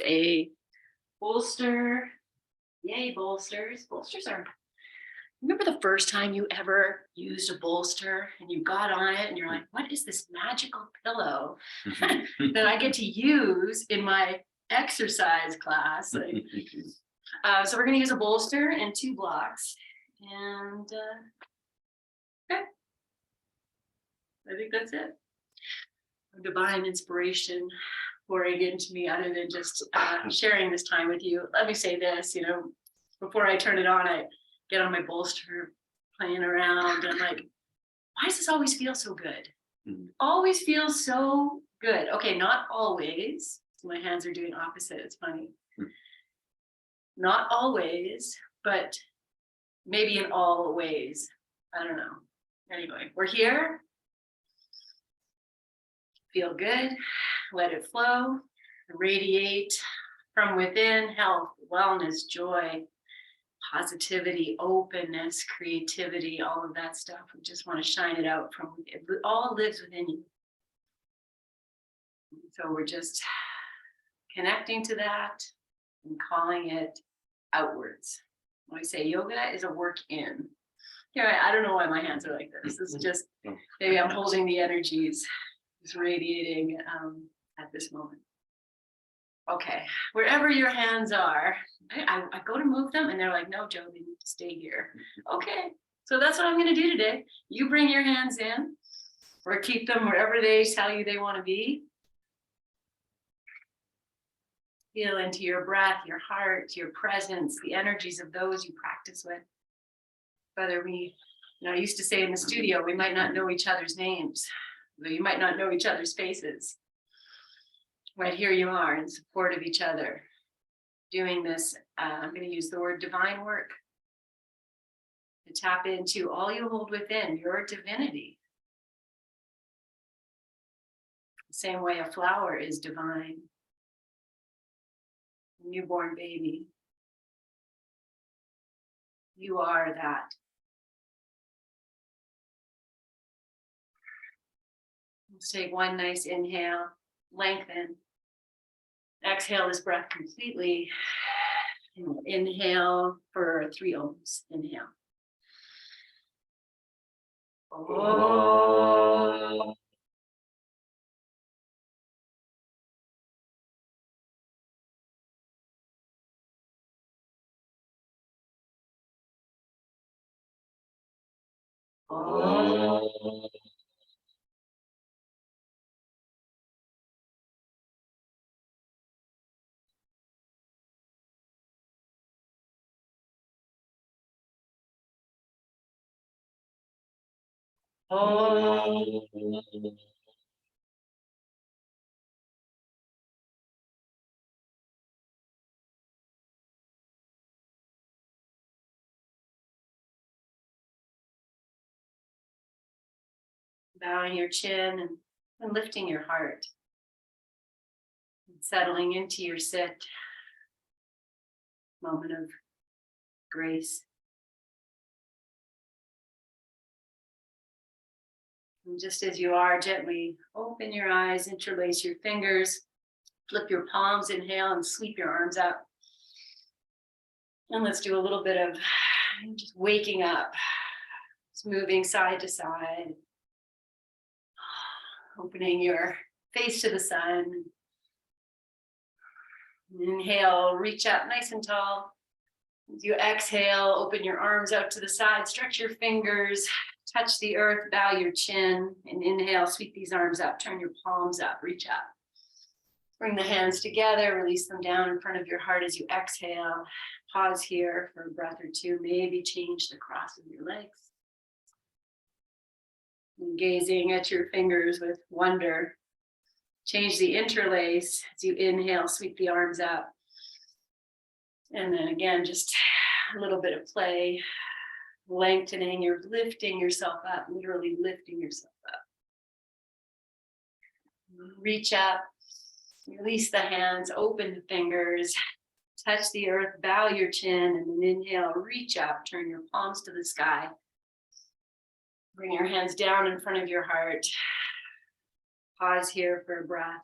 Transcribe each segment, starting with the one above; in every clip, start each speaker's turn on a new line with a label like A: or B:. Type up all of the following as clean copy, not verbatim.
A: a bolster. Yay, bolsters. Bolsters are, remember the first time you ever used a bolster and you got on it and you're like, what is this magical pillow that I get to use in my exercise class? Like, so we're going to use a bolster and 2 blocks. And okay, I think that's it. Divine inspiration pouring into me other than just sharing this time with you. Let me say this, before I turn it on, I get on my bolster, playing around. And I'm like, why does this always feel so good? Always feels so good. Okay, not always. My hands are doing opposite. It's funny. Not always, but maybe in all ways. I don't know. Anyway, we're here. Feel good. Let it flow. Radiate from within. Health, wellness, joy, positivity, openness, creativity, all of that stuff. We just want to shine it out from it all lives within you. So we're just connecting to that and calling it outwards. When I say yoga is a work in. I don't know why my hands are like this. This is just, maybe I'm holding the energies, just radiating at this moment. Okay, wherever your hands are, I go to move them and they're like, no, Joe, they need to stay here. Okay, so that's what I'm going to do today. You bring your hands in or keep them wherever they tell you they want to be. Feel into your breath, your heart, your presence, the energies of those you practice with. Whether we, I used to say in the studio, we might not know each other's names, but you might not know each other's faces. Right here you are in support of each other, doing this, I'm going to use the word divine work, to tap into all you hold within, your divinity. The same way a flower is divine. A newborn baby. You are that. Let's take one nice inhale, lengthen. Exhale this breath completely. Inhale for 3 ohms. Inhale. Oh. Oh. Oh. Bowing your chin and lifting your heart. And settling into your sit. Moment of grace. And just as you are, gently open your eyes, interlace your fingers, flip your palms, inhale, and sweep your arms up. And let's do a little bit of just waking up, just moving side to side, opening your face to the sun. Inhale, reach up nice and tall. As you exhale, open your arms out to the side, stretch your fingers, touch the earth, bow your chin, and inhale, sweep these arms up, turn your palms up, reach up. Bring the hands together, release them down in front of your heart as you exhale. Pause here for a breath or two, maybe change the cross of your legs. And gazing at your fingers with wonder. Change the interlace as you inhale, sweep the arms up. And then again, just a little bit of play, lengthening, you're lifting yourself up, literally lifting yourself up. Reach up, release the hands, open the fingers, touch the earth, bow your chin, and then inhale, reach up, turn your palms to the sky. Bring your hands down in front of your heart. Pause here for a breath.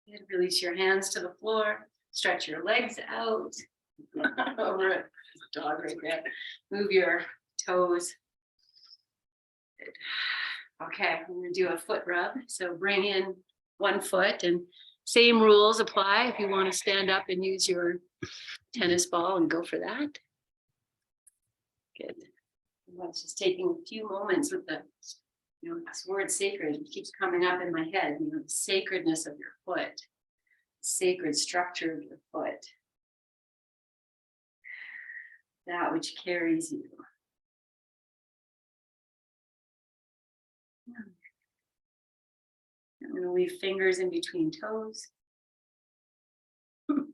A: And release your hands to the floor. Stretch your legs out. Over it. Dog right there. Move your toes. Good. Okay, I'm going to do a foot rub. So bring in one foot, and same rules apply if you want to stand up and use your tennis ball and go for that. Good. That's just taking a few moments with the, this word sacred. It keeps coming up in my head. The sacredness of your foot, sacred structure of your foot, that which carries you. I'm going to leave fingers in between toes. Good.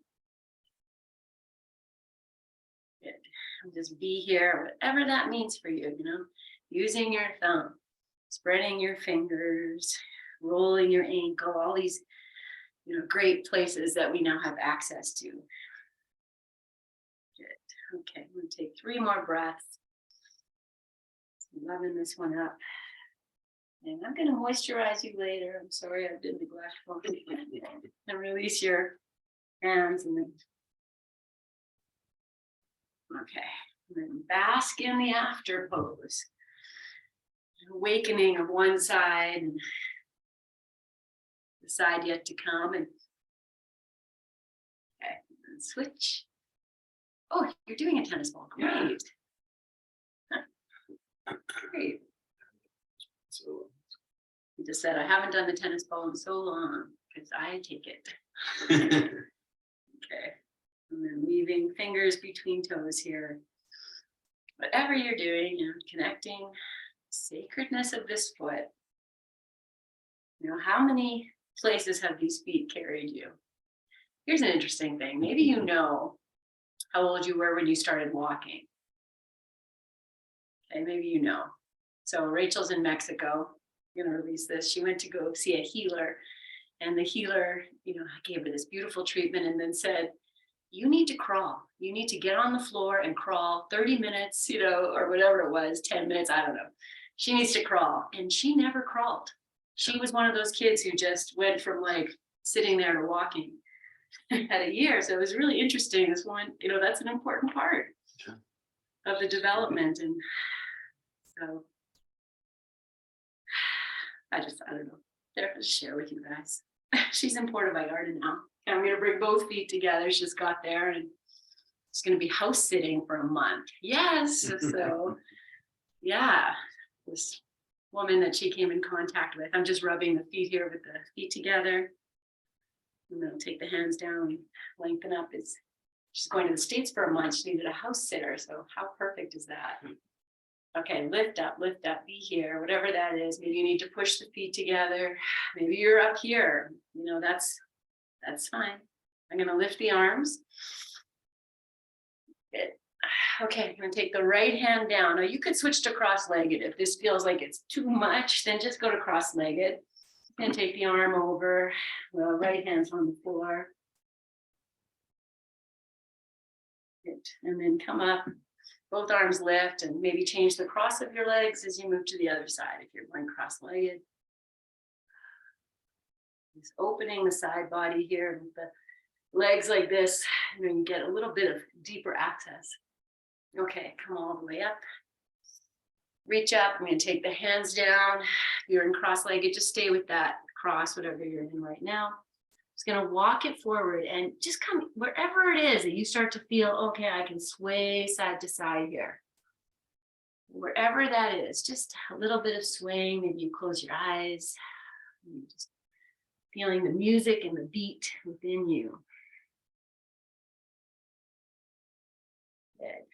A: And just be here, whatever that means for you, using your thumb, spreading your fingers, rolling your ankle, all these, great places that we now have access to. Good. Okay, I'm going to take 3 more breaths. Loving this one up. And I'm going to moisturize you later. I'm sorry I did neglect. And release your hands. And then, okay. And then bask in the after pose. Awakening of one side and the side yet to come. And okay, and switch. Oh, you're doing a tennis ball. Great. Great. So you just said I haven't done the tennis ball in so long because I take it. Okay. And then leaving fingers between toes here. Whatever you're doing, connecting sacredness of this foot. How many places have these feet carried you? Here's an interesting thing. Maybe you know how old you were when you started walking. Okay, maybe you know. So Rachel's in Mexico. I'm going to release this. She went to go see a healer, and the healer, gave her this beautiful treatment and then said, you need to crawl. You need to get on the floor and crawl 30 minutes, or whatever it was, 10 minutes, I don't know. She needs to crawl. And she never crawled. She was one of those kids who just went from sitting there to walking at a year. So it was really interesting. This one, that's an important part of the development. And so I don't know. There to share with you guys. She's in Puerto Vallarta now. And I'm going to bring both feet together. She just got there and she's going to be house sitting for a month. Yes. So, yeah, this woman that she came in contact with, I'm just rubbing the feet here with the feet together. And then I'll take the hands down and lengthen up. She's going to the States for a month. She needed a house sitter. So how perfect is that? Okay, lift up, be here, whatever that is. Maybe you need to push the feet together. Maybe you're up here. That's fine. I'm going to lift the arms. Good. Okay, I'm going to take the right hand down. Now you could switch to cross-legged. If this feels like it's too much, then just go to cross-legged. And take the arm over. The right hand's on the floor. Good. And then come up. Both arms lift, and maybe change the cross of your legs as you move to the other side if you're going cross-legged. Just opening the side body here with the legs like this, and then get a little bit of deeper access. Okay, come all the way up. Reach up. I'm going to take the hands down. If you're in cross-legged, just stay with that cross, whatever you're in right now. Just going to walk it forward and just come wherever it is that you start to feel, okay, I can sway side to side here. Wherever that is, just a little bit of swaying. Maybe you close your eyes. Just feeling the music and the beat within you. Good.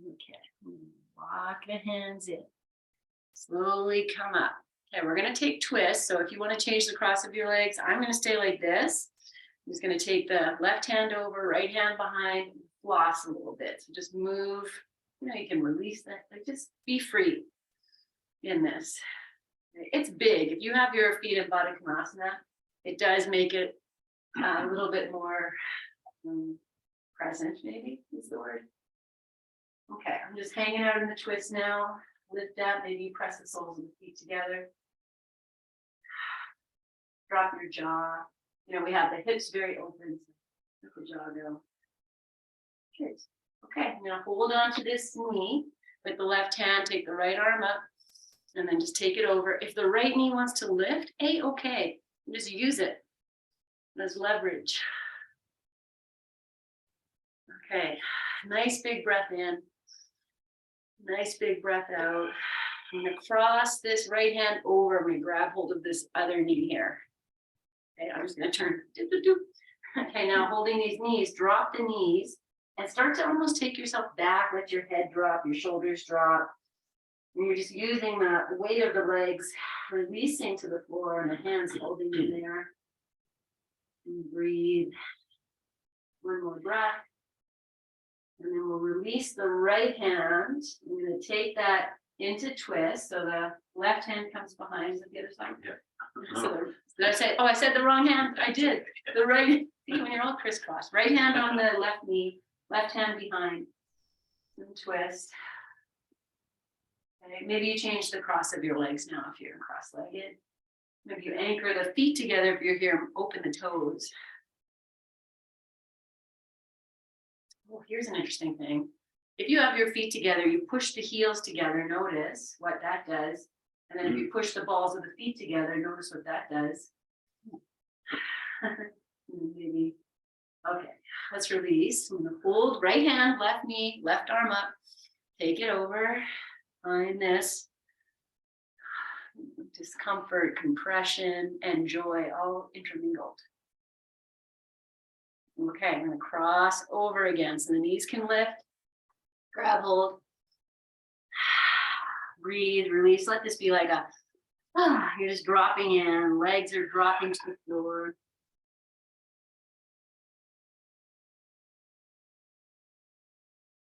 A: Okay. Walk the hands in. Slowly come up. Okay, we're going to take twists. So if you want to change the cross of your legs, I'm going to stay like this. I'm just going to take the left hand over, right hand behind, floss a little bit. So just move. You can release that. Just be free in this. It's big. If you have your feet in Baddha Konasana, it does make it a little bit more present, maybe is the word. Okay, I'm just hanging out in the twist now. Lift up, maybe press the soles of the feet together. drop your jaw. You know, we have the hips very open, so let the jaw go. Good. Okay, now hold on to this knee with the left hand, take the right arm up, and then just take it over. If the right knee wants to lift, okay, just use it as leverage. Okay, nice big breath in, nice big breath out. I'm gonna cross this right hand over. I'm gonna grab hold of this other knee here. Okay, I'm just gonna turn. Okay, now holding these knees, drop the knees and start to almost take yourself back. Let your head drop, your shoulders drop. And you're just using the weight of the legs, releasing to the floor and the hands holding you there. And breathe. One more breath. And then we'll release the right hand. I'm going to take that into twist. So the left hand comes behind. Is it the other side?
B: Yeah.
A: So did I say, oh, I said the wrong hand. I did. The right, see, when you're all crisscross. Right hand on the left knee, left hand behind. And twist. Okay, maybe you change the cross of your legs now if you're cross-legged. Maybe you anchor the feet together if you're here, open the toes. Oh, here's an interesting thing. If you have your feet together, you push the heels together, notice what that does. And then if you push the balls of the feet together, notice what that does. Maybe. Okay, let's release. I'm gonna hold right hand, left knee, left arm up. Take it over. Find this. Discomfort, compression, and joy all intermingled. Okay, I'm going to cross over again. So the knees can lift. Grab hold. Breathe, release. Let this be like a, you're just dropping in. Legs are dropping to the floor.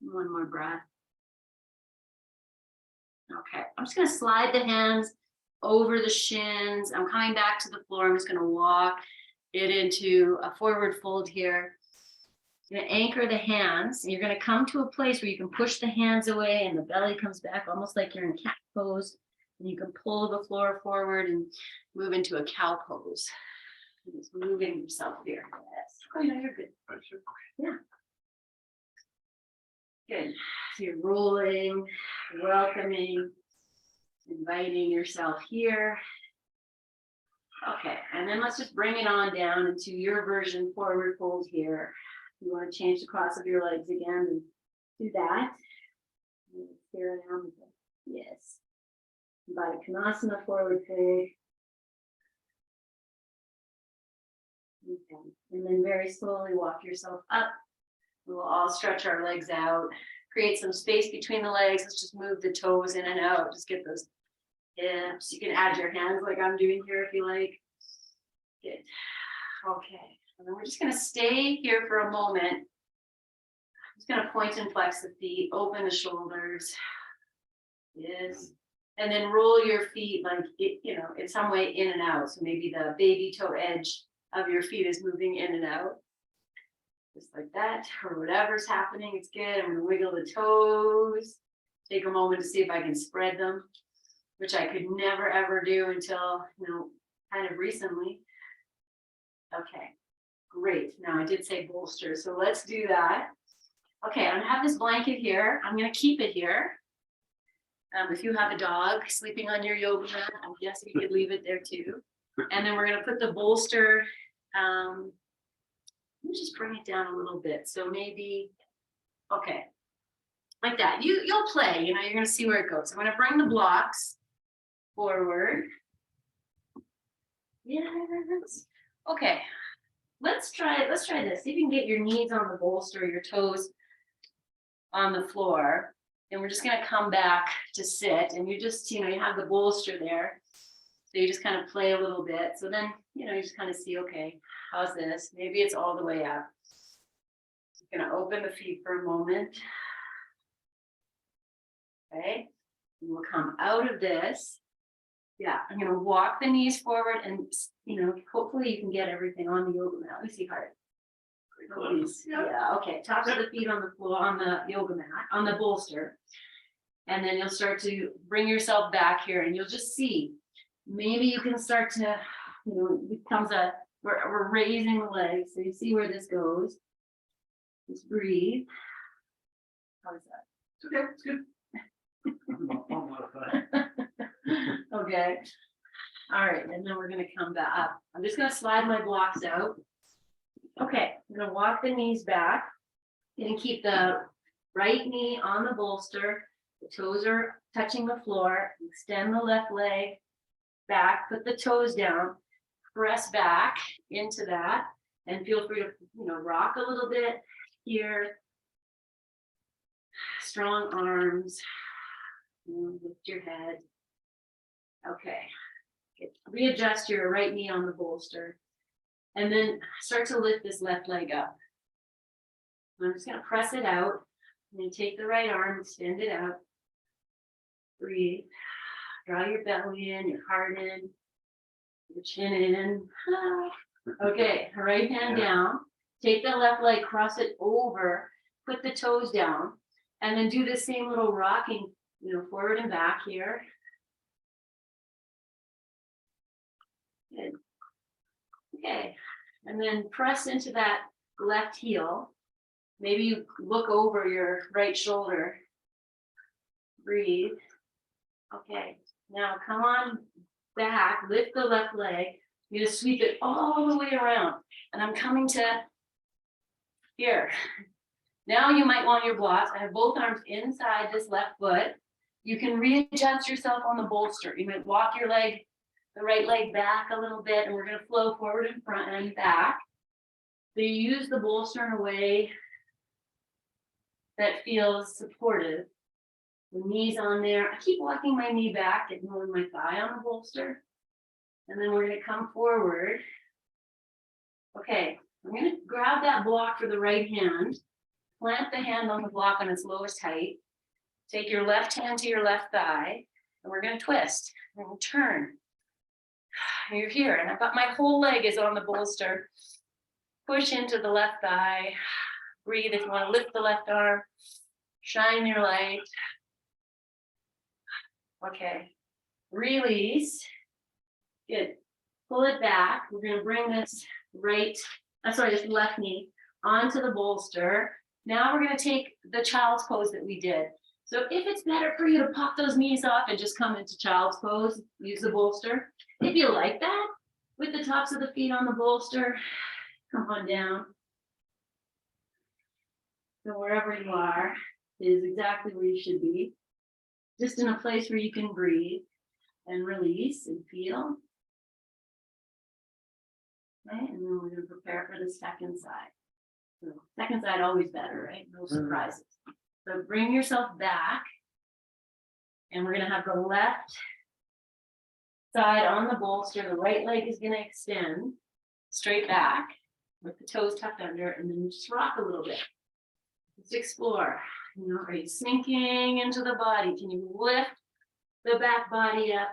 A: One more breath. Okay, I'm just going to slide the hands over the shins. I'm coming back to the floor. I'm just going to walk it into a forward fold here. You're going to anchor the hands, and you're going to come to a place where you can push the hands away and the belly comes back almost like you're in cat pose. And you can pull the floor forward and move into a cow pose. Just moving yourself here. Yes. Oh, no, you're good. Yeah. Good. So you're rolling, welcoming, inviting yourself here. Okay, and then let's just bring it on down into your version forward fold here. You want to change the cross of your legs again and do that. Here I am. Yes. Baddha Konasana forward fold. Okay, and then very slowly walk yourself up. We'll all stretch our legs out, create some space between the legs. Let's just move the toes in and out. Just get those hips. You can add your hands like I'm doing here if you like. Good. Okay. And then we're just going to stay here for a moment. I'm just going to point and flex the feet, open the shoulders. Yes. And then roll your feet like, in some way in and out. So maybe the baby toe edge of your feet is moving in and out. Just like that, or whatever's happening, it's good. I'm gonna wiggle the toes. Take a moment to see if I can spread them, which I could never ever do until, kind of recently. Okay, great. Now I did say bolster, so let's do that. Okay, I'm gonna have this blanket here. I'm gonna keep it here. If you have a dog sleeping on your yoga mat, I guess you could leave it there too. And then we're gonna put the bolster, let me just bring it down a little bit. So maybe, okay, like that. You'll play, you're going to see where it goes. I'm going to bring the blocks forward. Yes. Okay. Let's try this. See if you can get your knees on the bolster, your toes on the floor. And we're just going to come back to sit. And you just, you have the bolster there. So you just kind of play a little bit. So then, you just kind of see, okay, how's this? Maybe it's all the way up. I'm going to open the feet for a moment. Okay. And we'll come out of this. Yeah, I'm going to walk the knees forward and, hopefully you can get everything on the yoga mat. Let me see hard. Yeah, okay. Tops of the feet on the floor, on the yoga mat, on the bolster. And then you'll start to bring yourself back here and you'll just see. Maybe you can start to you know, becomes we're raising the legs. So you see where this goes. Just breathe. How is that?
B: It's okay, it's good.
A: Okay. All right, and then we're gonna come back up. I'm just gonna slide my blocks out. Okay, I'm gonna walk the knees back and keep the right knee on the bolster. The toes are touching the floor. Extend the left leg back, put the toes down, press back into that, and feel free to, you know, rock a little bit here. Strong arms. Lift your head. Okay. Readjust your right knee on the bolster. And then start to lift this left leg up. I'm just going to press it out. And then take the right arm, extend it out. Breathe. Draw your belly in, your heart in, your chin in. Okay, right hand down. Take the left leg, cross it over, put the toes down, and then do the same little rocking, you know, forward and back here. Good. Okay, and then press into that left heel. Maybe you look over your right shoulder. Breathe. Okay, now come on back, lift the left leg. You're gonna sweep it all the way around. And I'm coming to here. Now you might want your blocks. I have both arms inside this left foot. You can readjust yourself on the bolster. You might walk your leg, the right leg back a little bit, and we're gonna flow forward and front and back. So you use the bolster in a way that feels supportive. The knees on there. I keep walking my knee back, ignoring my thigh on the bolster. And then we're gonna come forward. Okay, I'm gonna grab that block for the right hand. Plant the hand on the block on its lowest height. Take your left hand to your left thigh, and we're gonna twist. And we'll turn. You're here, and I've got my whole leg is on the bolster. Push into the left thigh. Breathe if you want to lift the left arm. Shine your light. Okay. Release. Good. Pull it back. We're gonna bring this this left knee onto the bolster. Now we're gonna take the child's pose that we did. So if it's better for you to pop those knees off and just come into child's pose, use the bolster. If you like that, with the tops of the feet on the bolster, come on down. So wherever you are is exactly where you should be. Just in a place where you can breathe and release and feel. Okay, and then we're gonna prepare for the second side. So second side always better, right? No surprises. So bring yourself back, and we're gonna have the left side on the bolster. The right leg is gonna extend straight back with the toes tucked under, and then just rock a little bit. Let's explore. You know, are you sinking into the body? Can you lift the back body up,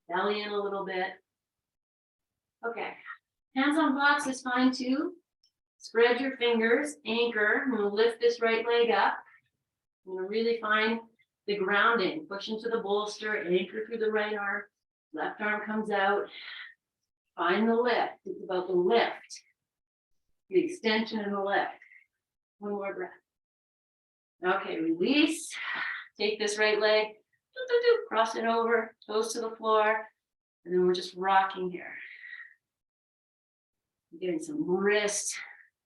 A: belly in a little bit? Okay, hands on blocks is fine too. Spread your fingers, anchor. I'm gonna lift this right leg up. I'm gonna really find the grounding. Push into the bolster, anchor through the right arm. Left arm comes out. Find the lift. It's about the lift, the extension and the lift. One more breath. Okay, release. Take this right leg, cross it over, toes to the floor, and then we're just rocking here. Getting some wrist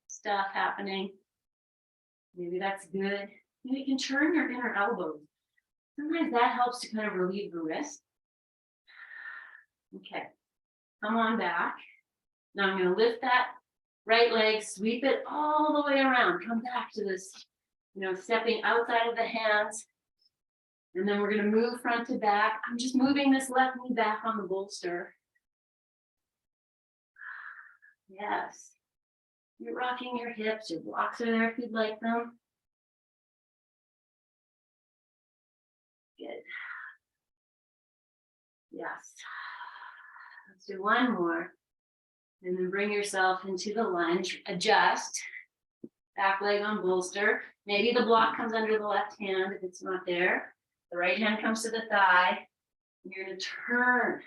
A: stuff happening. Maybe that's good. You can turn your inner elbows. Sometimes that helps to kind of relieve the wrist. Okay, come on back. Now I'm going to lift that right leg, sweep it all the way around. Come back to this, you know, stepping outside of the hands. And then we're going to move front to back. I'm just moving this left knee back on the bolster. Yes. You're rocking your hips. Your blocks are there if you'd like them. Good. Yes. Let's do one more. And then bring yourself into the lunge. Adjust. Back leg on bolster. Maybe the block comes under the left hand if it's not there. The right hand comes to the thigh. And you're going to turn.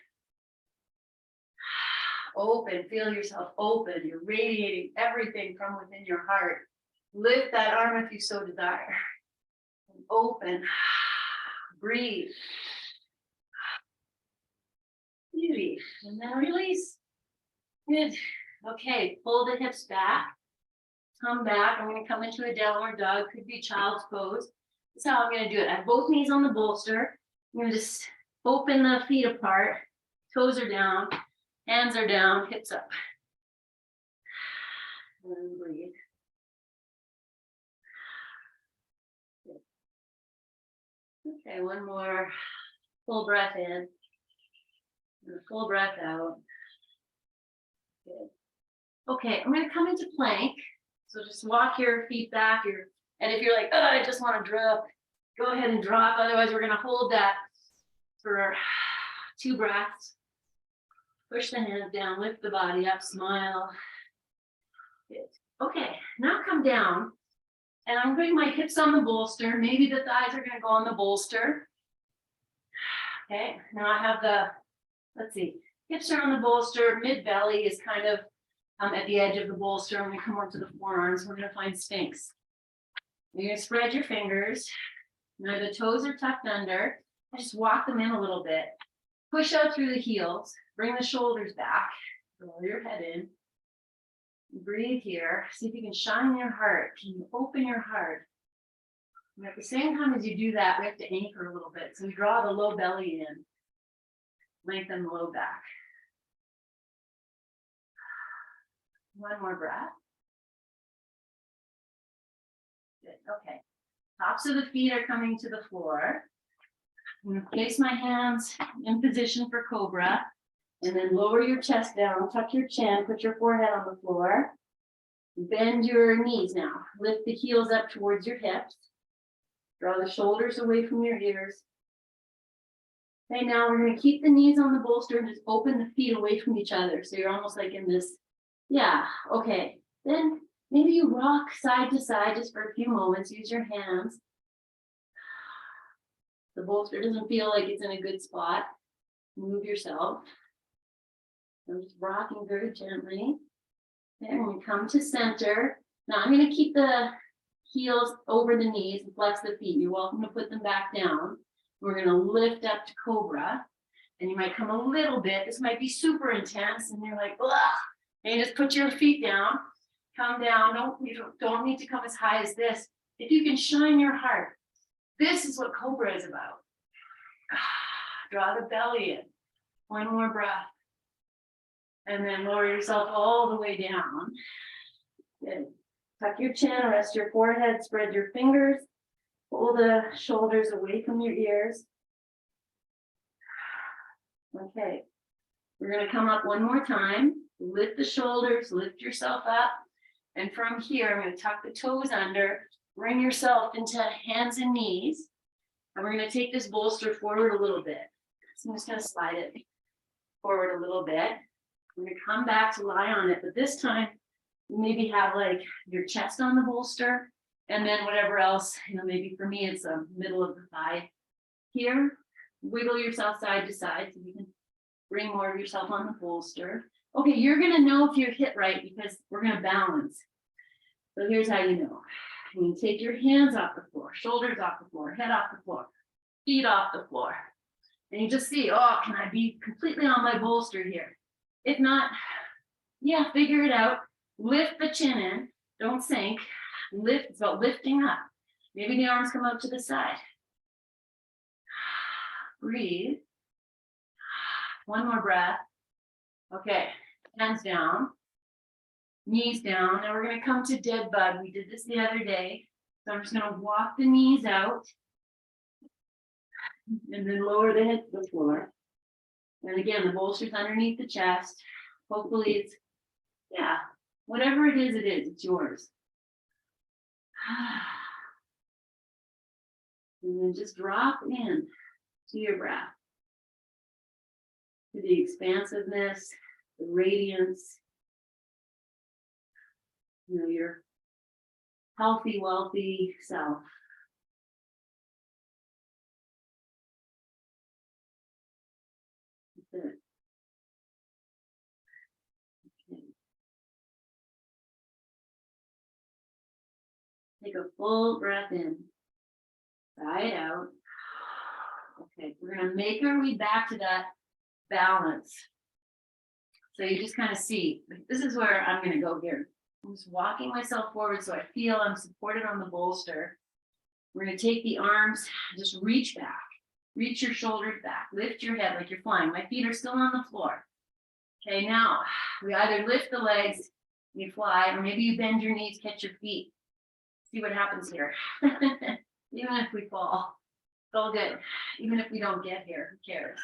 A: open. Feel yourself open. You're radiating everything from within your heart. Lift that arm if you so desire. And open. Breathe. Beauty. And then release. Good. Okay, pull the hips back. Come back. I'm going to come into a downward dog. Could be child's pose. This is how I'm going to do it. I have both knees on the bolster. I'm going to just open the feet apart. Toes are down. Hands are down. Hips up. And breathe. Okay, one more full breath in and a full breath out. Good. Okay, I'm going to come into plank. So just walk your feet back. And if you're like, oh, I just want to drop, go ahead and drop. Otherwise, we're going to hold that for 2 breaths. Push the hands down, lift the body up, smile. Good. Okay, now come down. And I'm putting my hips on the bolster. Maybe the thighs are going to go on the bolster. Okay, now I have let's see, hips are on the bolster. Mid belly is kind of at the edge of the bolster. I'm going to come onto the forearms. We're going to find Sphinx. You're going to spread your fingers. Now the toes are tucked under. Just walk them in a little bit. Push out through the heels. Bring the shoulders back. Roll your head in. Breathe here. See if you can shine your heart. Can you open your heart? And at the same time as you do that, we have to anchor a little bit. So we draw the low belly in. Lengthen the low back. One more breath. Good. Okay. Tops of the feet are coming to the floor. I'm going to place my hands in position for cobra. And then lower your chest down, tuck your chin, put your forehead on the floor. Bend your knees now. Lift the heels up towards your hips. Draw the shoulders away from your ears. Okay, now we're going to keep the knees on the bolster and just open the feet away from each other. So you're almost like in this, yeah, okay. Then maybe you rock side to side just for a few moments. Use your hands. The bolster doesn't feel like it's in a good spot. Move yourself. I'm just rocking very gently. Then we come to center. Now I'm going to keep the heels over the knees and flex the feet. You're welcome to put them back down. We're going to lift up to cobra. And you might come a little bit. This might be super intense. And you're like, ugh. And you just put your feet down. Come down. You don't need to come as high as this. If you can shine your heart. This is what cobra is about. Draw the belly in. One more breath. And then lower yourself all the way down. Good. Tuck your chin, rest your forehead, spread your fingers. Pull the shoulders away from your ears. Okay. We're going to come up one more time. Lift the shoulders, lift yourself up. And from here, I'm going to tuck the toes under. Bring yourself into hands and knees. And we're going to take this bolster forward a little bit. So I'm just going to slide it forward a little bit. I'm going to come back to lie on it, but this time maybe have like your chest on the bolster and then whatever else, maybe for me it's the middle of the thigh here. Wiggle yourself side to side so you can bring more of yourself on the bolster. Okay, you're going to know if you're hit right because we're going to balance. So here's how you know. You take your hands off the floor, shoulders off the floor, head off the floor, feet off the floor. And you just see, oh, can I be completely on my bolster here? If not, yeah, figure it out. Lift the chin in, don't sink. Lift, it's about lifting up. Maybe the arms come up to the side. Breathe. One more breath. Okay, hands down, knees down. Now we're going to come to dead bug. We did this the other day. So I'm just going to walk the knees out and then lower the head to the floor. And again, the bolster's underneath the chest. Hopefully it's, yeah, whatever it is, it's yours. And then just drop in to your breath, to the expansiveness, the radiance, your healthy, wealthy self. That's it. Take a full breath in. Sigh it out. Okay, we're gonna make our way back to that balance. So you just kind of see, this is where I'm gonna go here. I'm just walking myself forward so I feel I'm supported on the bolster. We're gonna take the arms, just reach back. Reach your shoulders back. Lift your head like you're flying. My feet are still on the floor. Okay, now we either lift the legs, you fly, or maybe you bend your knees, catch your feet. See what happens here. Even if we fall, it's all good. Even if we don't get here, who cares?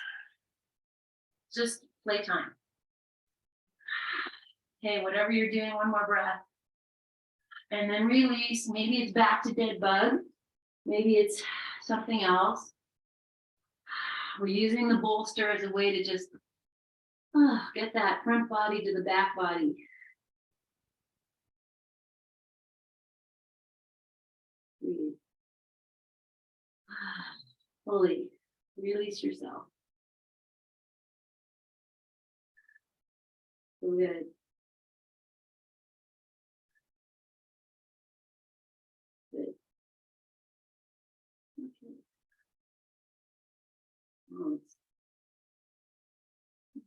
A: Just playtime. Okay, whatever you're doing, one more breath. And then release. Maybe it's back to dead bug. Maybe it's something else. We're using the bolster as a way to just get that front body to the back body. Breathe. Fully release yourself. So good. Good. Okay.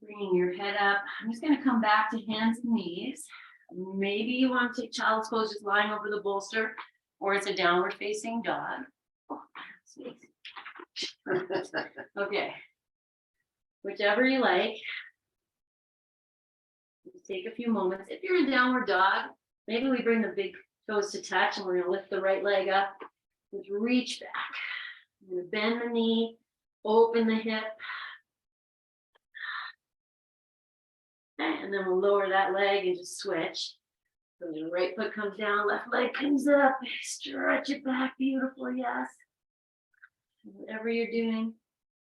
A: Bringing your head up. I'm just going to come back to hands and knees. Maybe you want to take child's pose just lying over the bolster, or it's a downward facing dog. Oh, okay. Whichever you like. Just take a few moments. If you're in downward dog, maybe we bring the big toes to touch and we're going to lift the right leg up. Just reach back. I'm going to bend the knee, open the hip. Okay, and then we'll lower that leg and just switch. So the right foot comes down, left leg comes up. Stretch it back, beautiful, yes. Whatever you're doing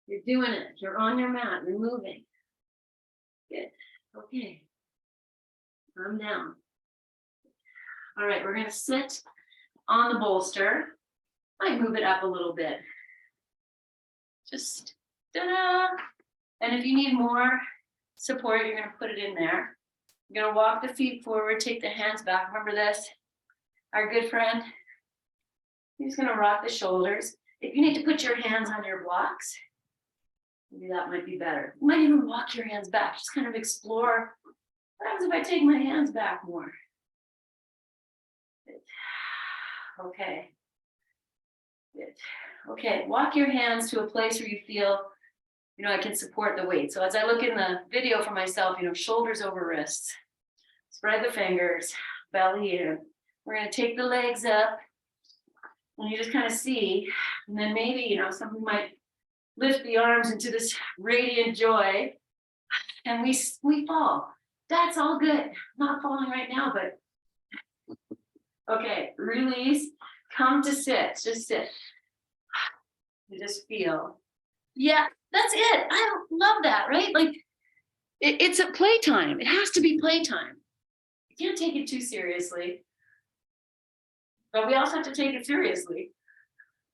A: it. You're on your mat, you're moving. Good, okay. Calm down. All right, we're gonna sit on the bolster. I move it up a little bit. Just ta-da. And if you need more support, you're gonna put it in there. You're gonna walk the feet forward, take the hands back. Remember this, our good friend. He's gonna rock the shoulders. If you need to put your hands on your blocks, maybe that might be better. You might even walk your hands back. Just kind of explore. What happens if I take my hands back more? Good. Okay. Good. Okay, walk your hands to a place where you feel, I can support the weight. So as I look in the video for myself, shoulders over wrists. Spread the fingers, belly in. We're going to take the legs up, and you just kind of see, and then maybe, somebody might lift the arms into this radiant joy, and we fall. That's all good. I'm not falling right now, but okay, release, come to sit, just sit. You just feel. Yeah, that's it. I love that, right? Like it's a playtime. It has to be playtime. You can't take it too seriously, but we also have to take it seriously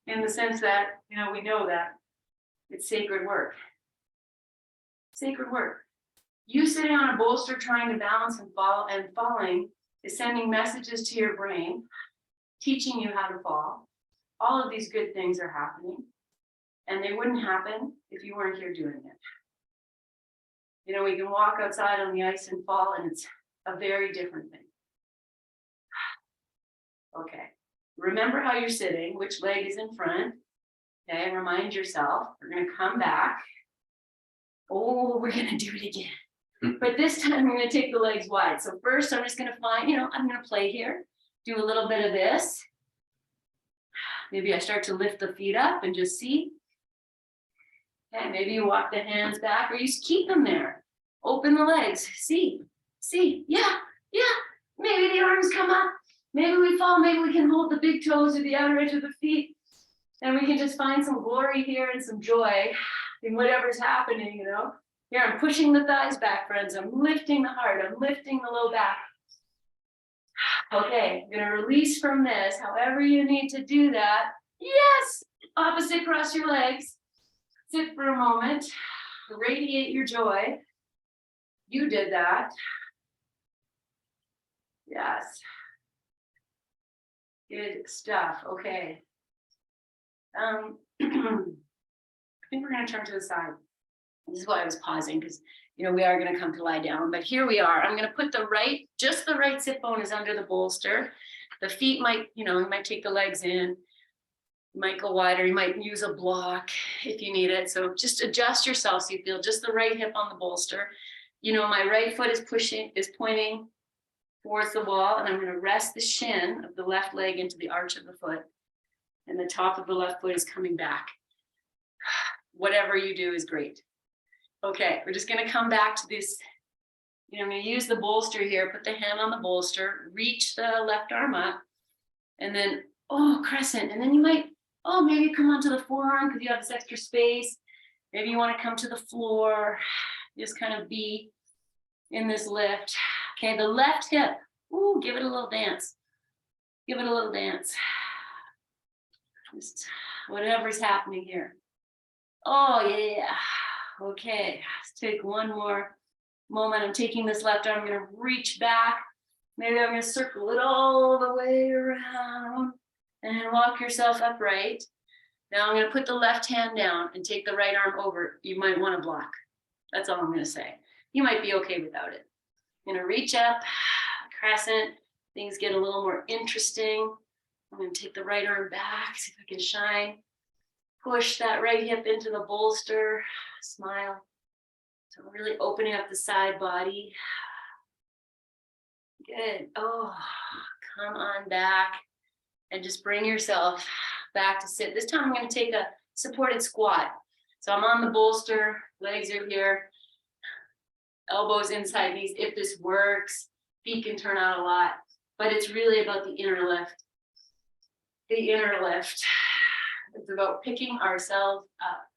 A: in the sense that, we know that it's sacred work. Sacred work. You sitting on a bolster trying to balance and falling is sending messages to your brain, teaching you how to fall. All of these good things are happening, and they wouldn't happen if you weren't here doing it. We can walk outside on the ice and fall, and it's a very different thing. Okay, remember how you're sitting, which leg is in front. Okay, remind yourself, we're gonna come back. Oh, we're gonna do it again. But this time we're gonna take the legs wide. So first I'm just gonna find, I'm gonna play here, do a little bit of this. Maybe I start to lift the feet up and just see. Okay, maybe you walk the hands back, or you just keep them there. Open the legs, see, yeah. Maybe the arms come up, maybe we fall, maybe we can hold the big toes or the outer edge of the feet, and we can just find some glory here and some joy in whatever's happening, Here, I'm pushing the thighs back, friends. I'm lifting the heart, I'm lifting the low back. Okay, I'm gonna release from this, however you need to do that. Yes, opposite cross your legs. Sit for a moment, radiate your joy. You did that. Yes. Good stuff. Okay. I think we're going to turn to the side. This is why I was pausing, because we are going to come to lie down, but here we are. I'm going to put just the right sit bone is under the bolster. The feet might, you might take the legs in, you might go wider, you might use a block if you need it. So just adjust yourself so you feel just the right hip on the bolster. My right foot is pointing towards the wall, and I'm going to rest the shin of the left leg into the arch of the foot, and the top of the left foot is coming back. Whatever you do is great. Okay, we're just going to come back to this. I'm going to use the bolster here, put the hand on the bolster, reach the left arm up, and then, crescent. And then you might, maybe come onto the forearm because you have this extra space. Maybe you want to come to the floor, just kind of be in this lift. Okay, the left hip, give it a little dance. Give it a little dance. Just whatever's happening here. Oh, yeah. Okay, let's take one more moment. I'm taking this left arm, I'm going to reach back. Maybe I'm going to circle it all the way around and walk yourself upright. Now I'm going to put the left hand down and take the right arm over. You might want to block. That's all I'm going to say. You might be okay without it. I'm going to reach up, crescent. Things get a little more interesting. I'm going to take the right arm back, see if I can shine. Push that right hip into the bolster, smile. So really opening up the side body. Good. Oh, come on back and just bring yourself back to sit. This time I'm going to take a supported squat. So I'm on the bolster, legs are here, elbows inside knees. If this works, feet can turn out a lot, but it's really about the inner lift. The inner lift. It's about picking ourselves up.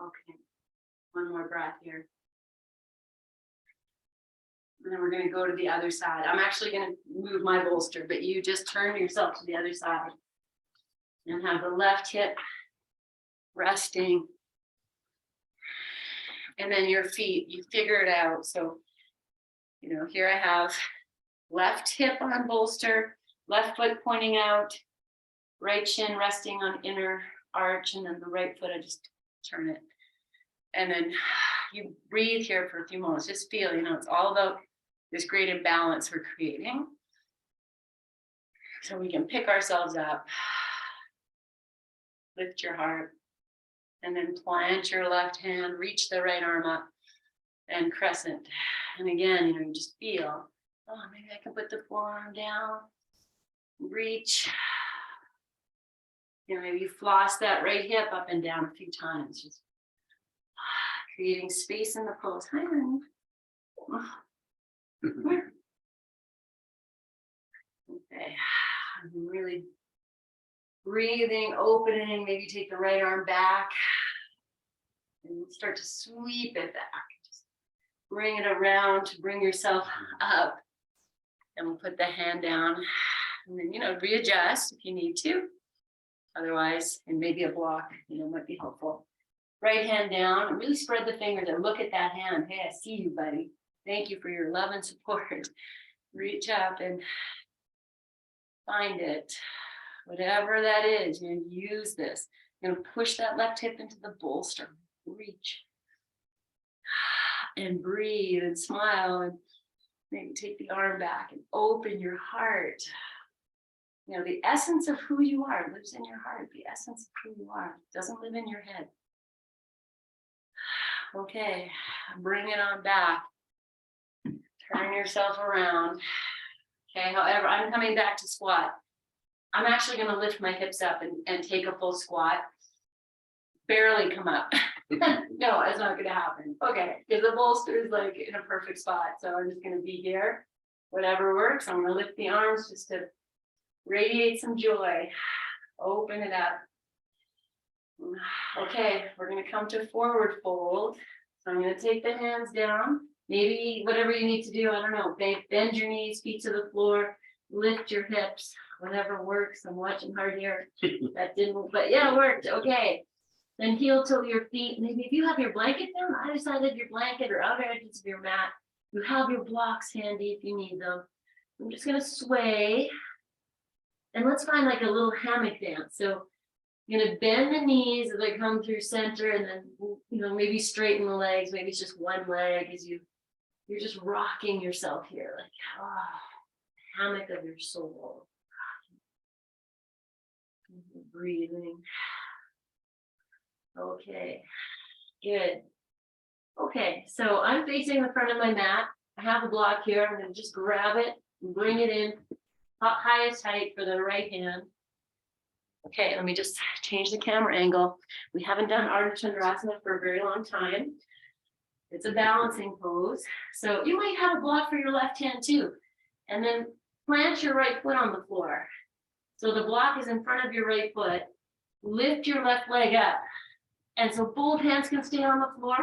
A: Okay, one more breath here. And then we're going to go to the other side. I'm actually going to move my bolster, but you just turn yourself to the other side and have the left hip resting. And then your feet, you figure it out. So, here I have left hip on bolster, left foot pointing out, right shin resting on inner arch, and then the right foot, I just turn it. And then you breathe here for a few moments. Just feel, it's all about this great imbalance we're creating. So we can pick ourselves up, lift your heart, and then plant your left hand, reach the right arm up, and crescent. And again, you just feel, maybe I can put the forearm down, reach. Maybe you floss that right hip up and down a few times, just creating space in the pose. Hi, honey. Okay, I'm really breathing, opening. Maybe take the right arm back and start to sweep it back. Just bring it around to bring yourself up. And we'll put the hand down and then, readjust if you need to. Otherwise, and maybe a block, might be helpful. Right hand down, and really spread the fingers and look at that hand. Hey, I see you, buddy. Thank you for your love and support. Reach up and find it. Whatever that is, use this. You're going to push that left hip into the bolster. Reach. And breathe and smile and maybe take the arm back and open your heart. The essence of who you are lives in your heart. The essence of who you are doesn't live in your head. Okay, bring it on back. Turn yourself around. Okay, however, I'm coming back to squat. I'm actually going to lift my hips up and take a full squat. Barely come up. No, it's not going to happen. Okay, because the bolster is like in a perfect spot. So I'm just going to be here. Whatever works. I'm going to lift the arms just to radiate some joy. Open it up. Okay, we're going to come to forward fold. So I'm going to take the hands down. Maybe whatever you need to do, I don't know, bend your knees, feet to the floor, lift your hips, whatever works. I'm watching hard here. That didn't, but yeah, it worked. Okay. Then heel to your feet. Maybe if you have your blanket down, either side of your blanket or outer edges of your mat, You have your blocks handy if you need them. I'm just gonna sway. And let's find like a little hammock dance. So you're gonna bend the knees as they come through center, and then maybe straighten the legs. Maybe it's just one leg as you're just rocking yourself here, like hammock of your soul. Breathing. Okay, good. Okay, so I'm facing the front of my mat. I have a block here. I'm going to just grab it and bring it in highest height for the right hand. Okay, let me just change the camera angle. We haven't done Ardha Chandrasana for a very long time. It's a balancing pose. So you might have a block for your left hand too. And then plant your right foot on the floor. So the block is in front of your right foot. Lift your left leg up. And so both hands can stay on the floor.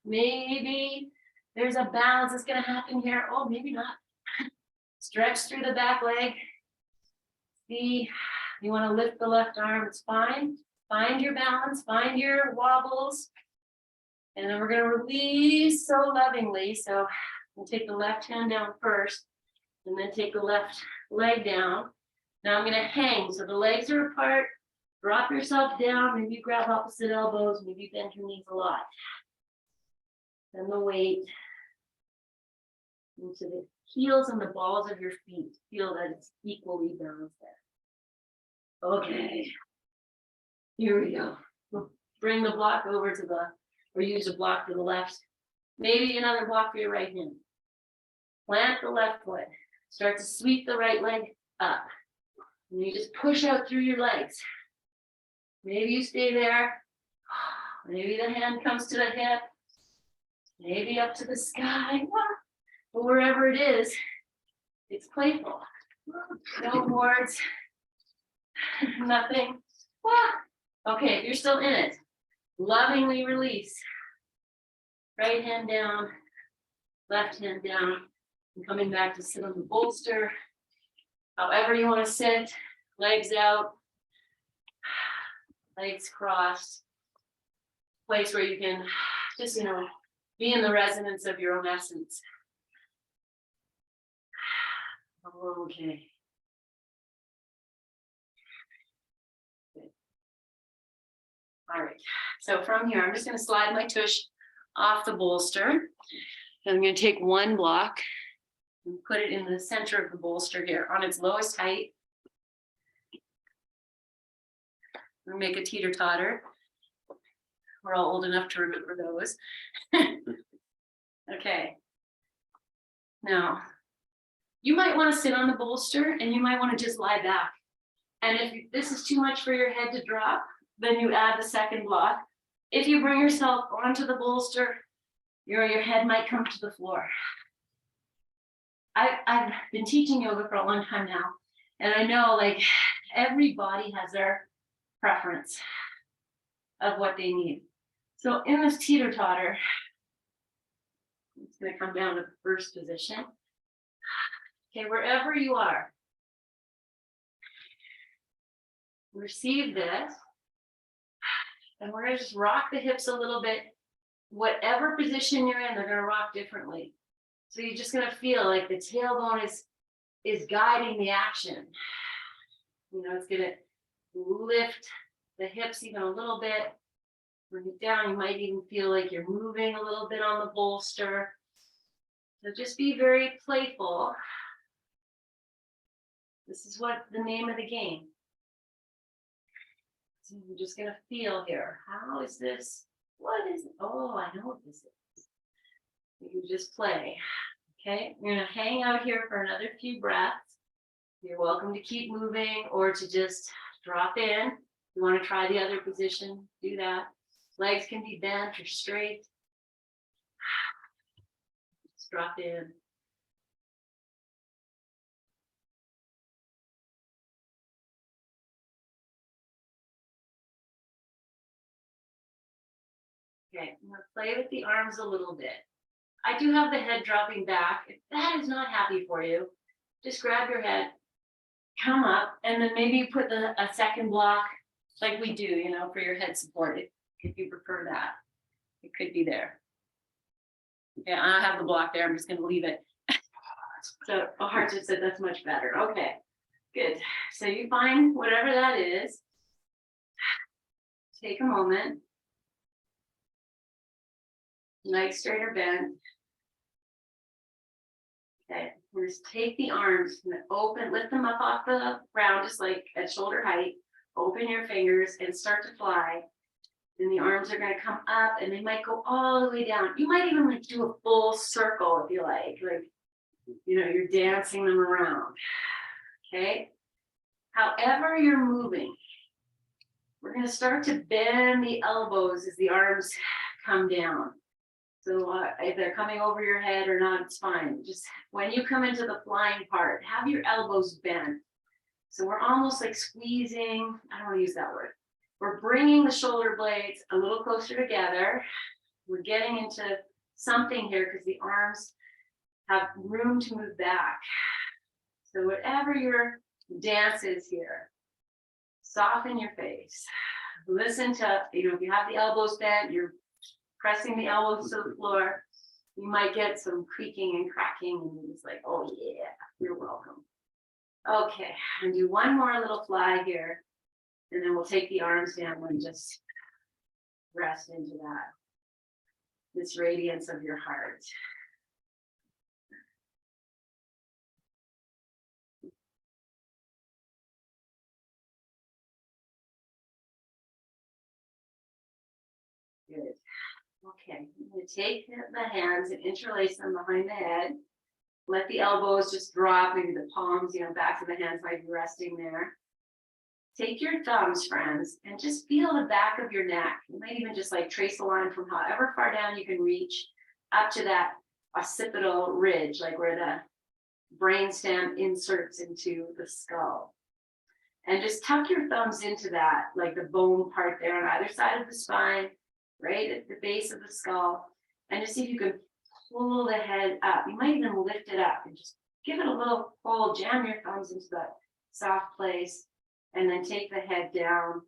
A: Maybe there's a balance that's going to happen here. Oh, maybe not. Stretch through the back leg. See, you want to lift the left arm. It's fine. Find your balance. Find your wobbles. And then we're going to release so lovingly. So we'll take the left hand down first, and then take the left leg down. Now I'm going to hang. So the legs are apart. Drop yourself down. Maybe grab opposite elbows. Maybe bend your knees a lot. Send the weight into the heels and the balls of your feet. Feel that it's equally balanced there. Okay. Here we go. Bring the block over to or use a block to the left. Maybe another block for your right hand. Plant the left foot. Start to sweep the right leg up. And you just push out through your legs. Maybe you stay there. Maybe the hand comes to the hip. Maybe up to the sky. But wherever it is, it's playful. No words. Nothing. Okay, if you're still in it, lovingly release. Right hand down, left hand down, and coming back to sit on the bolster. However you want to sit, legs out, legs crossed. Place where you can just, be in the resonance of your own essence. Okay. Good. All right. So from here, I'm just going to slide my tush off the bolster. And I'm going to take one block and put it in the center of the bolster here on its lowest height. We'll make a teeter-totter. We're all old enough to remember those. Okay. Now, you might want to sit on the bolster, and you might want to just lie back. And if this is too much for your head to drop, then you add the second block. If you bring yourself onto the bolster, your head might come to the floor. I've been teaching yoga for a long time now, and I know like every body has their preference of what they need. So in this teeter-totter, it's going to come down to the first position. Okay, wherever you are, receive this, and we're going to just rock the hips a little bit. Whatever position you're in, they're going to rock differently. So you're just going to feel like the tailbone is guiding the action. It's going to lift the hips even a little bit. Bring it down. You might even feel like you're moving a little bit on the bolster. So just be very playful. This is what the name of the game. So you're just going to feel here. How is this? What is it? Oh, I know what this is. You just play. Okay, you're going to hang out here for another few breaths. You're welcome to keep moving or to just drop in. You want to try the other position, do that. Legs can be bent or straight. Just drop in. Okay, I'm going to play with the arms a little bit. I do have the head dropping back. If that is not happy for you, just grab your head, come up, and then maybe you put a second block like we do, for your head support, if you prefer that. It could be there. Yeah, I have the block there. I'm just gonna leave it. So a heart just said that's much better. Okay, good. So you find whatever that is. Take a moment. Nice straight or bent. Okay, we're just take the arms and open, lift them up off the ground, just like at shoulder height. Open your fingers and start to fly. Then the arms are going to come up and they might go all the way down. You might even like do a full circle if you like, you know, you're dancing them around. Okay. However you're moving, we're going to start to bend the elbows as the arms come down. So if they're coming over your head or not, it's fine. Just when you come into the flying part, have your elbows bent. So we're almost like squeezing, I don't want to use that word. We're bringing the shoulder blades a little closer together. We're getting into something here because the arms have room to move back. So whatever your dance is here, soften your face. Listen to, you know, if you have the elbows bent, you're pressing the elbows to the floor, you might get some creaking and cracking and you're just like, oh yeah, you're welcome. Okay, and do one more little fly here, and then we'll take the arms down and just rest into that. This radiance of your heart. Good. Okay, I'm going to take the hands and interlace them behind the head. Let the elbows just drop, maybe the palms, you know, back of the hands might be resting there. Take your thumbs, friends, and just feel the back of your neck. You might even just like trace a line from however far down you can reach up to that occipital ridge, like where the brainstem inserts into the skull. And just tuck your thumbs into that, like the bone part there on either side of the spine, right at the base of the skull. And just see if you can pull the head up. You might even lift it up and just give it a little pull, jam your thumbs into that soft place. And then take the head down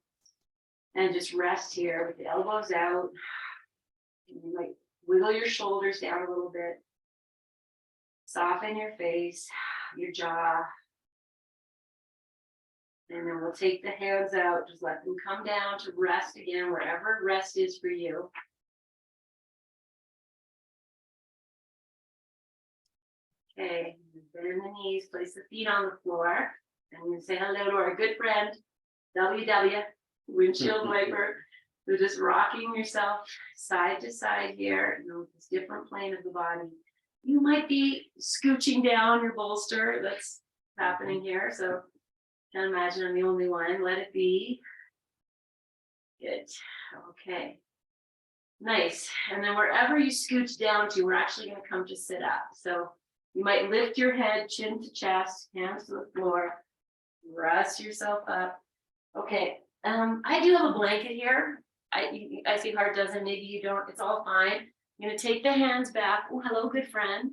A: and just rest here with the elbows out. And you might wiggle your shoulders down a little bit. Soften your face, your jaw. And then we'll take the hands out, just let them come down to rest again, wherever rest is for you. Okay, bend the knees, place the feet on the floor. And we're going to say hello to our good friend, WW, windshield wiper. So just rocking yourself side to side here, you know, this different plane of the body. You might be scooching down your bolster. That's happening here. So can't imagine I'm the only one. Let it be. Good. Okay. Nice. And then wherever you scooch down to, we're actually going to come to sit up. So you might lift your head, chin to chest, hands to the floor. Rest yourself up. Okay, I do have a blanket here. I see Heart doesn't, maybe you don't, it's all fine. I'm gonna take the hands back. Oh, hello, good friend.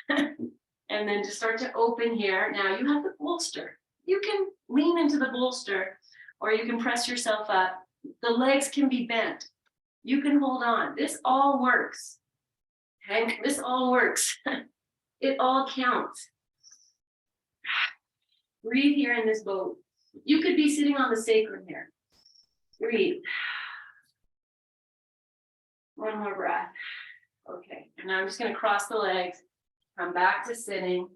A: And then just start to open here. Now you have the bolster. You can lean into the bolster or you can press yourself up. The legs can be bent. You can hold on. This all works. Okay, this all works. It all counts. Breathe here in this boat. You could be sitting on the sacrum here. Breathe. One more breath. Okay, and now I'm just going to cross the legs, come back to sitting.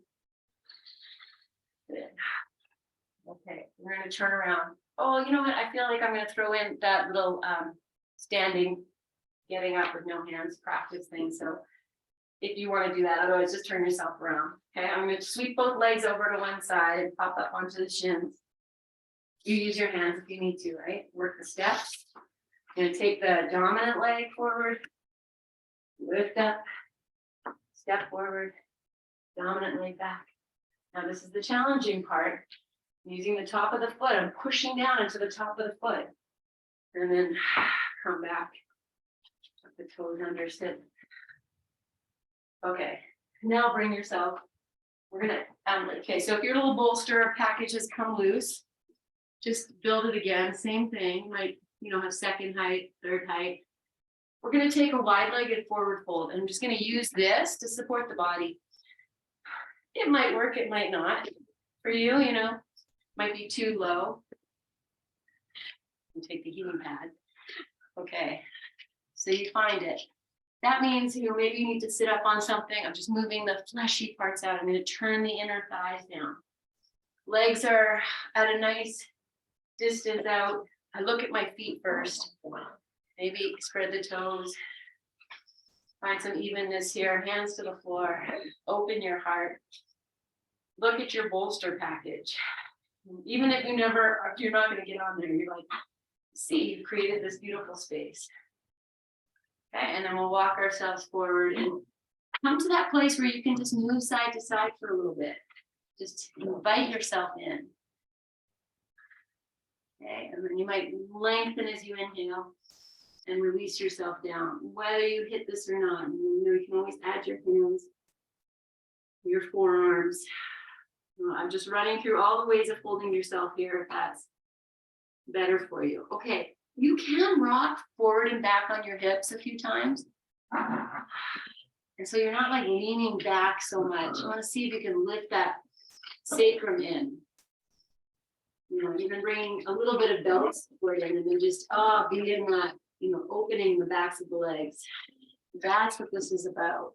A: Good. Okay, we're going to turn around. Oh, you know what? I feel like I'm going to throw in that little standing, getting up with no hands practice thing. So if you want to do that, otherwise just turn yourself around. Okay, I'm going to sweep both legs over to one side and pop up onto the shins. You use your hands if you need to, right? Work the steps. I'm going to take the dominant leg forward, lift up, step forward, dominant leg back. Now this is the challenging part. Using the top of the foot, I'm pushing down into the top of the foot. And then come back. Tuck the toes under, sit. Okay, now bring yourself. We're gonna, okay, so if your little bolster package has come loose, just build it again, same thing, might, you know, have second height, third height. We're going to take a wide-legged forward fold. And I'm just going to use this to support the body. It might work, it might not. For you, you know, might be too low. And take the heating pad. Okay, so you find it. That means, you know, maybe you need to sit up on something. I'm just moving the fleshy parts out. I'm going to turn the inner thighs down. Legs are at a nice distance out. I look at my feet first. Maybe spread the toes. Find some evenness here. Hands to the floor. Open your heart. Look at your bolster package. Even if you're not going to get on there, you're like, see, you've created this beautiful space. Okay, and then we'll walk ourselves forward and come to that place where you can just move side to side for a little bit. Just invite yourself in. Okay, and then you might lengthen as you inhale and release yourself down. Whether you hit this or not, you know, you can always add your hands, your forearms. I'm just running through all the ways of holding yourself here if that's better for you. Okay, you can rock forward and back on your hips a few times. And so you're not like leaning back so much. You want to see if you can lift that sacrum in. You know, even bringing a little bit of belly support in and then just be in that, you know, opening the backs of the legs. That's what this is about.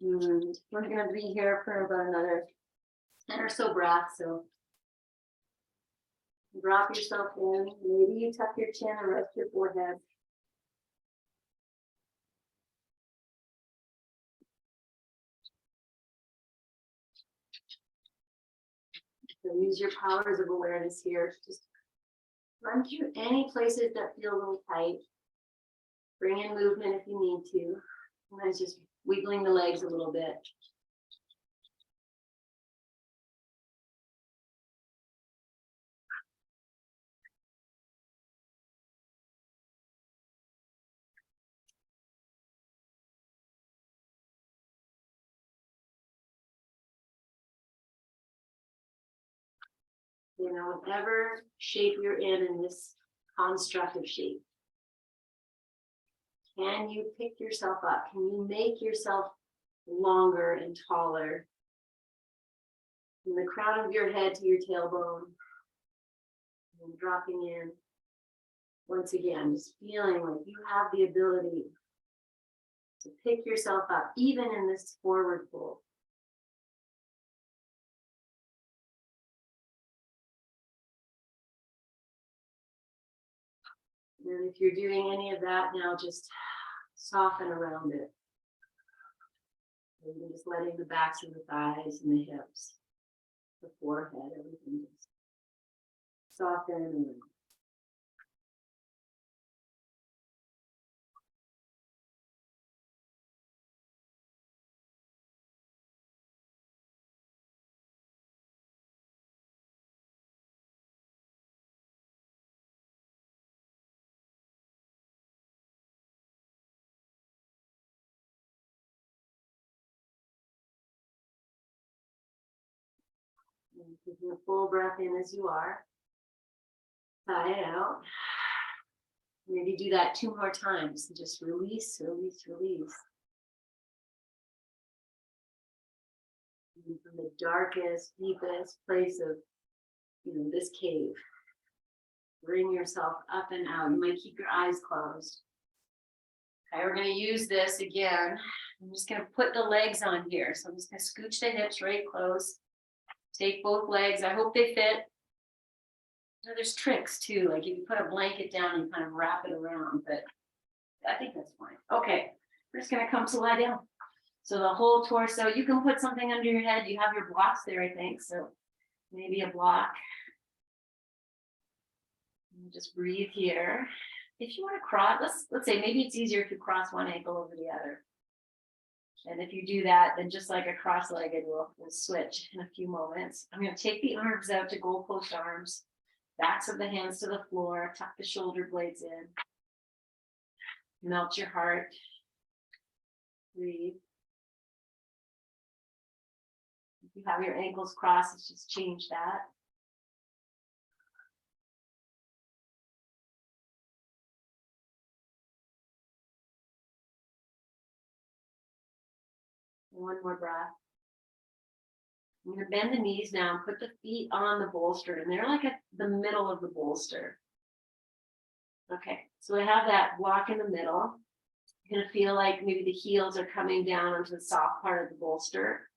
A: And we're going to be here for about another 10 or so breaths. So drop yourself in. Maybe you tuck your chin and rest your forehead. So use your powers of awareness here. Just run through any places that feel a little tight. Bring in movement if you need to. Sometimes just wiggling the legs a little bit. You know, whatever shape you're in this construct of shape, can you pick yourself up? Can you make yourself longer and taller? From the crown of your head to your tailbone, and dropping in. Once again, just feeling like you have the ability to pick yourself up, even in this forward fold. And if you're doing any of that now, just soften around it. And just letting the backs of the thighs and the hips, the forehead, everything just soften and taking a full breath in as you are. Sigh it out. Maybe do that 2 more times. Just release, release, release. And from the darkest, deepest place of, you know, this cave, bring yourself up and out. You might keep your eyes closed. Okay, we're going to use this again. I'm just going to put the legs on here. So I'm just going to scooch the hips right close. Take both legs. I hope they fit. So there's tricks too. Like if you put a blanket down and kind of wrap it around, but I think that's fine. Okay, we're just going to come to lie down. So the whole torso, you can put something under your head. You have your blocks there, I think. So maybe a block. And just breathe here. If you want to cross, let's say maybe it's easier if you cross one ankle over the other. And if you do that, then just like a cross-legged, we'll switch in a few moments. I'm going to take the arms out to goalpost arms, backs of the hands to the floor, tuck the shoulder blades in. Melt your heart. Breathe. If you have your ankles crossed, let's just change that. One more breath. I'm going to bend the knees down, put the feet on the bolster, and they're like at the middle of the bolster. Okay, so I have that block in the middle. You're going to feel like maybe the heels are coming down onto the soft part of the bolster,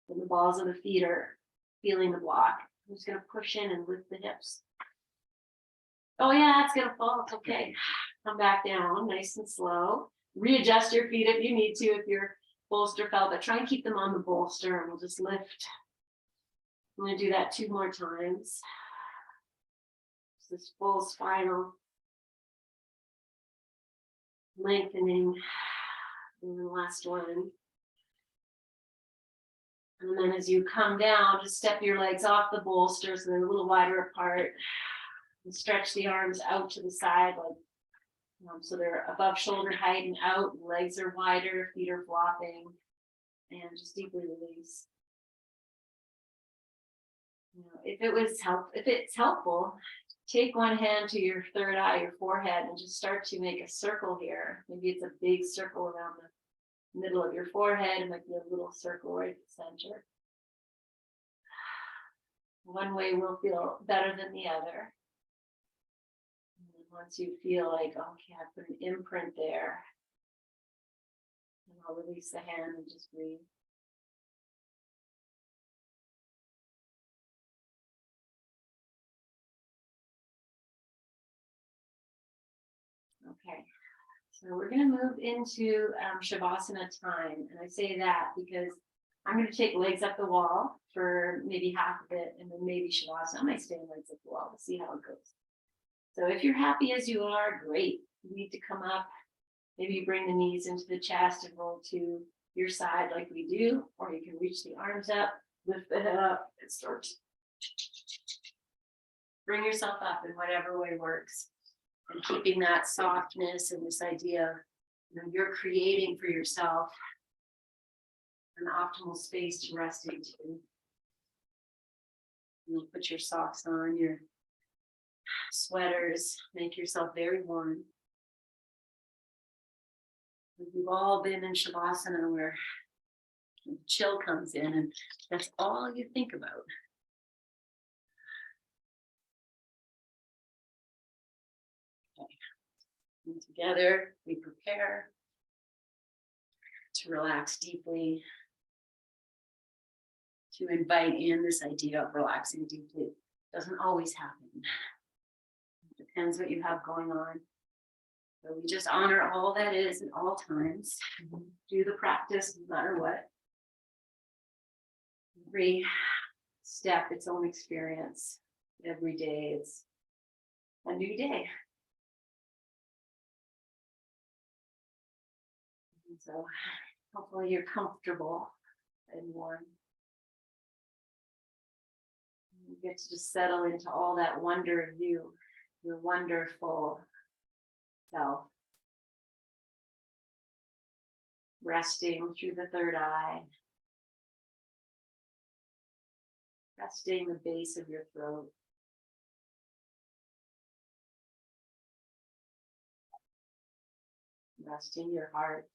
A: and the balls of the feet are feeling the block. I'm just going to push in and lift the hips. Oh yeah, it's going to fall. It's okay. Come back down, nice and slow. Readjust your feet if you need to, if your bolster fell, but try and keep them on the bolster, and we'll just lift. I'm going to do that 2 more times. This full spinal lengthening. And the last one. And then as you come down, just step your legs off the bolster so they're a little wider apart. And stretch the arms out to the side, like so they're above shoulder height and out. Legs are wider, feet are flopping, and just deeply release. If it's helpful, take one hand to your third eye, your forehead, and just start to make a circle here. Maybe it's a big circle around the middle of your forehead. It might be a little circle right at the center. One way will feel better than the other. And once you feel like, okay, I put an imprint there, and I'll release the hand and just breathe. Okay, so we're going to move into Shavasana time. And I say that because I'm going to take legs up the wall for maybe half of it, and then maybe Shavasana. I might stay in legs up the wall to see how it goes. So if you're happy as you are, great. You need to come up. Maybe you bring the knees into the chest and roll to your side like we do, or you can reach the arms up, lift the head up, and start. Bring yourself up in whatever way works. And keeping that softness and this idea, you're creating for yourself an optimal space to rest into. You'll put your socks on, your sweaters, make yourself very warm. We've all been in Shavasana where chill comes in, and that's all you think about. And together, we prepare to relax deeply, to invite in this idea of relaxing deeply. It doesn't always happen. It depends what you have going on. So we just honor all that is at all times. Do the practice no matter what. Every step, its own experience. Every day, it's a new day. And so hopefully you're comfortable and warm. You get to just settle into all that wonder of you, your wonderful self. Resting through the third eye. Resting the base of your throat. Resting your heart.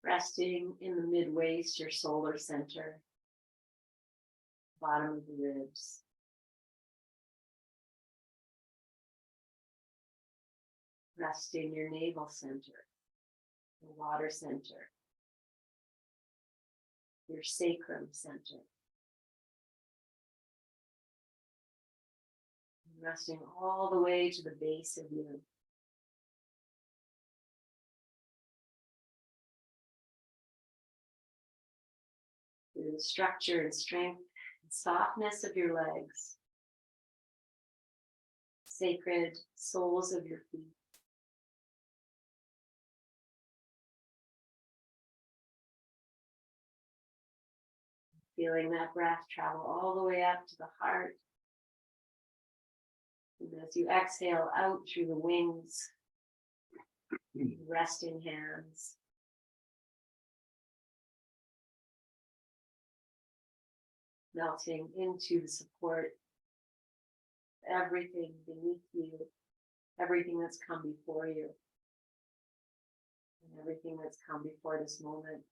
A: Resting in the mid-waist, your solar center, bottom of the ribs. Resting your navel center, the water center, your sacrum center. Resting all the way to the base of you. Through the structure and strength and softness of your legs. Sacred soles of your feet. Feeling that breath travel all the way up to the heart. And as you exhale out through the wings, resting hands. Melting into the support of everything beneath you, everything that's come before you. and everything that's come before this moment.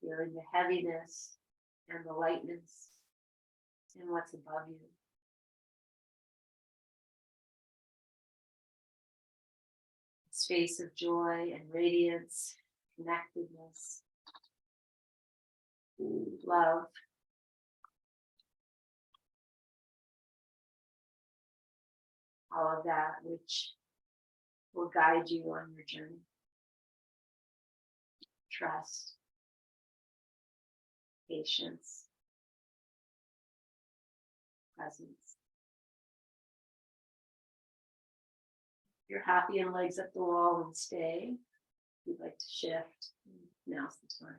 A: Feeling the heaviness and the lightness in what's above you. Space of joy and radiance, connectedness, love. All of that which will guide you on your journey. Trust, patience, presence. If you're happy and legs up the wall and stay, if you'd like to shift, now's the time.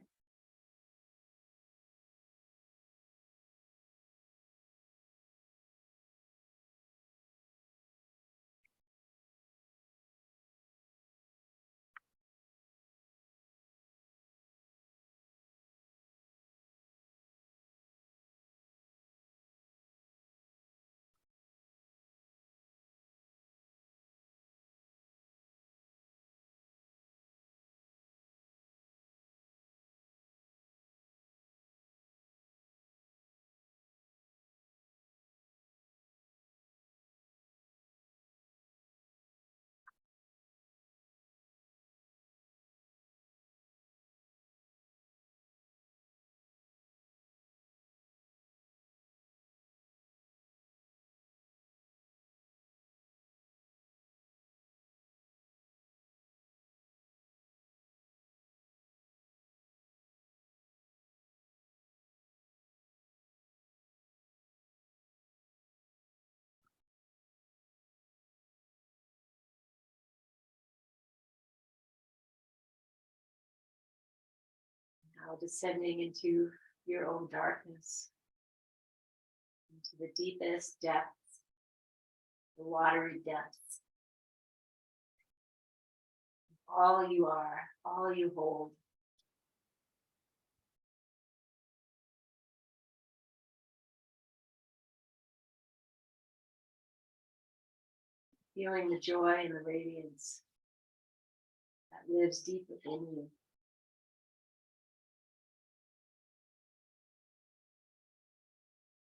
A: Now descending into your own darkness, into the deepest depths, the watery depths. All you are, all you hold. Feeling the joy and the radiance that lives deep within you.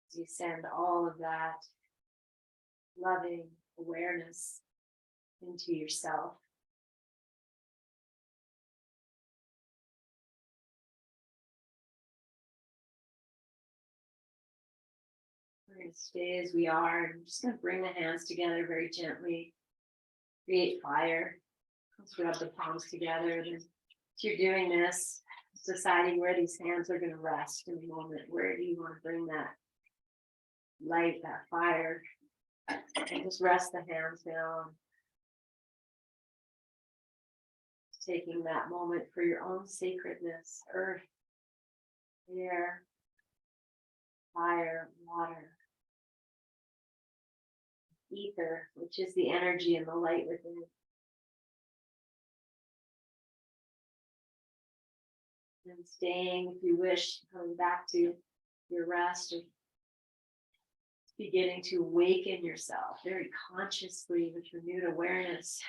A: As you send all of that loving awareness into yourself. We're going to stay as we are. I'm just going to bring the hands together very gently. Create fire. Let's rub the palms together. If you're doing this, deciding where these hands are going to rest in a moment. Where do you want to bring that light, that fire? And just rest the hands down. Taking that moment for your own sacredness. Earth, air, fire, water. Ether, which is the energy and the light within it. And staying, if you wish, coming back to your rest, or beginning to awaken yourself very consciously with renewed awareness,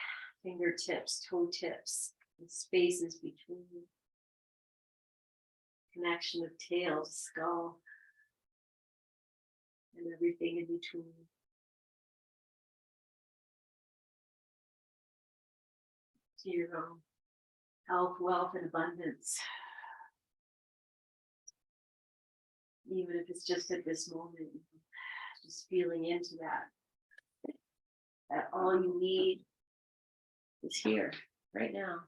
A: fingertips, toe tips, and spaces between. Connection of tail to skull, and everything in between. To your own health, wealth, and abundance. Even if it's just at this moment, just feeling into that all you need is here, right now.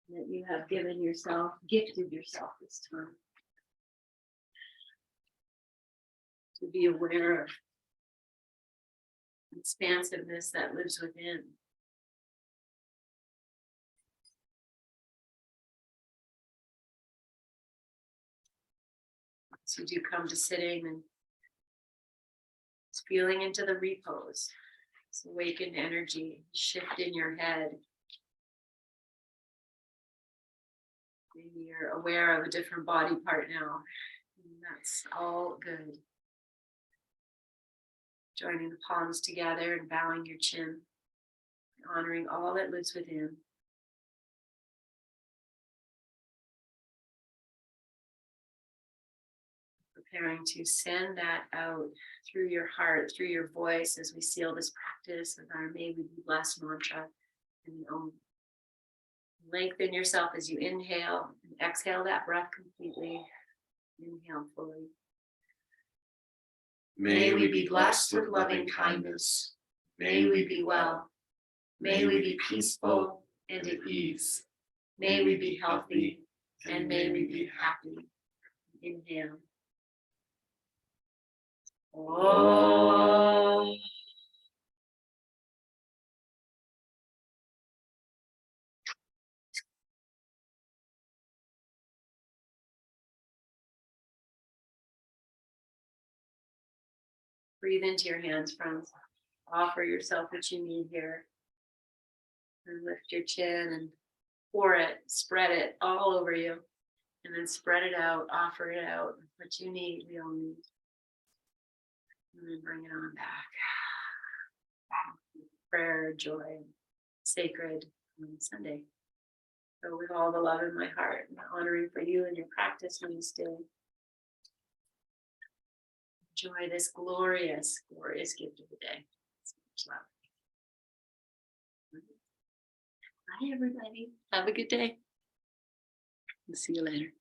A: That you have given yourself, gifted yourself this time. To be aware of expansiveness that lives within. So do come to sitting and feeling into the repose. This awakened energy, shift in your head, Maybe you're aware of a different body part now. And that's all good. Joining the palms together and bowing your chin, honoring all that lives within. Preparing to send that out through your heart, through your voice, as we seal this practice with our May We Be Blessed mantra. And lengthen yourself as you inhale and exhale that breath completely. Inhale fully.
B: May we be blessed with loving kindness. May we be well. May we be peaceful and at ease. May we be healthy and may we be happy.
A: Inhale.
B: Om.
A: Breathe into your hands, friends. Offer yourself what you need here. And lift your chin and pour it, spread it all over you. And then spread it out, offer it out. What you need, we all need. And then bring it on back. Prayer, joy, sacred Sunday. So with all the love in my heart, and honoring for you and your practice when you still enjoy this glorious, glorious gift of the day. So much love. Bye, everybody. Have a good day. We'll see you later.